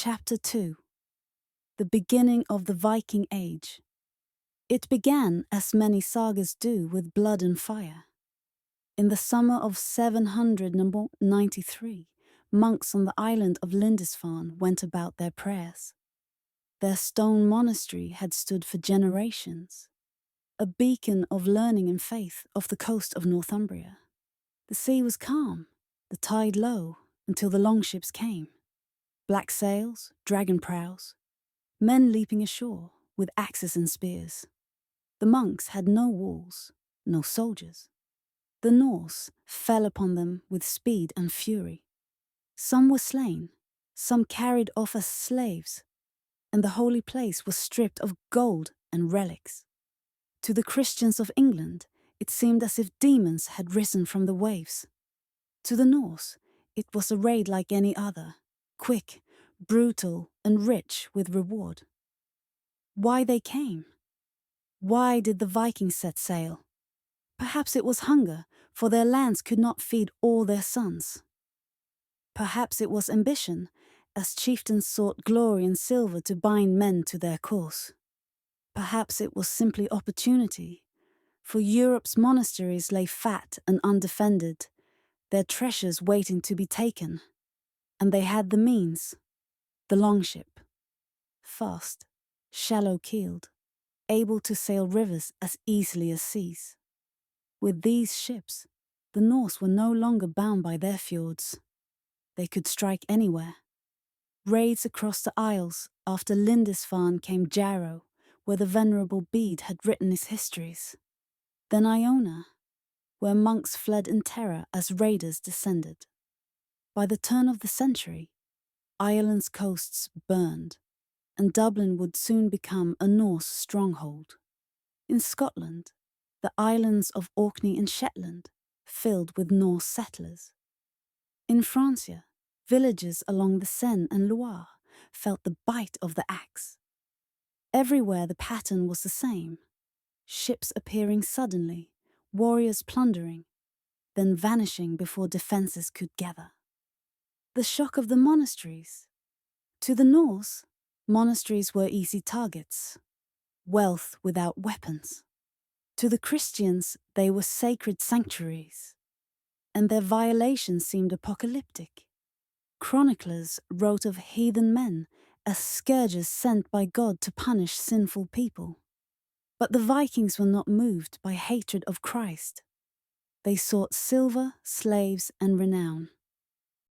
Chapter 2. The beginning of the Viking Age. It began, as many sagas do, with blood and fire. In the summer of 793, monks on the island of Lindisfarne went about their prayers. Their stone monastery had stood for generations, a beacon of learning and faith off the coast of Northumbria. The sea was calm, the tide low, until the longships came. Black sails, dragon prows, men leaping ashore with axes and spears. The monks had no walls, no soldiers. The Norse fell upon them with speed and fury. Some were slain, some carried off as slaves, and the holy place was stripped of gold and relics. To the Christians of England, it seemed as if demons had risen from the waves. To the Norse, it was a raid like any other, quick, brutal, and rich with reward. Why they came? Why did the Vikings set sail? Perhaps it was hunger, for their lands could not feed all their sons. Perhaps it was ambition, as chieftains sought glory and silver to bind men to their course. Perhaps it was simply opportunity, for Europe's monasteries lay fat and undefended, their treasures waiting to be taken, and they had the means. The longship, fast, shallow-keeled, able to sail rivers as easily as seas. With these ships, the Norse were no longer bound by their fjords. They could strike anywhere. Raids across the Isles after Lindisfarne came Jarrow, where the venerable Bede had written his histories. Then Iona, where monks fled in terror as raiders descended. By the turn of the century, Ireland's coasts burned, and Dublin would soon become a Norse stronghold. In Scotland, the islands of Orkney and Shetland filled with Norse settlers. In Francia, villages along the Seine and Loire felt the bite of the axe. Everywhere the pattern was the same: ships appearing suddenly, warriors plundering, then vanishing before defenses could gather. The shock of the monasteries. To the Norse, monasteries were easy targets, wealth without weapons. To the Christians, they were sacred sanctuaries, and their violation seemed apocalyptic. Chroniclers wrote of heathen men as scourges sent by God to punish sinful people. But the Vikings were not moved by hatred of Christ. They sought silver, slaves, and renown.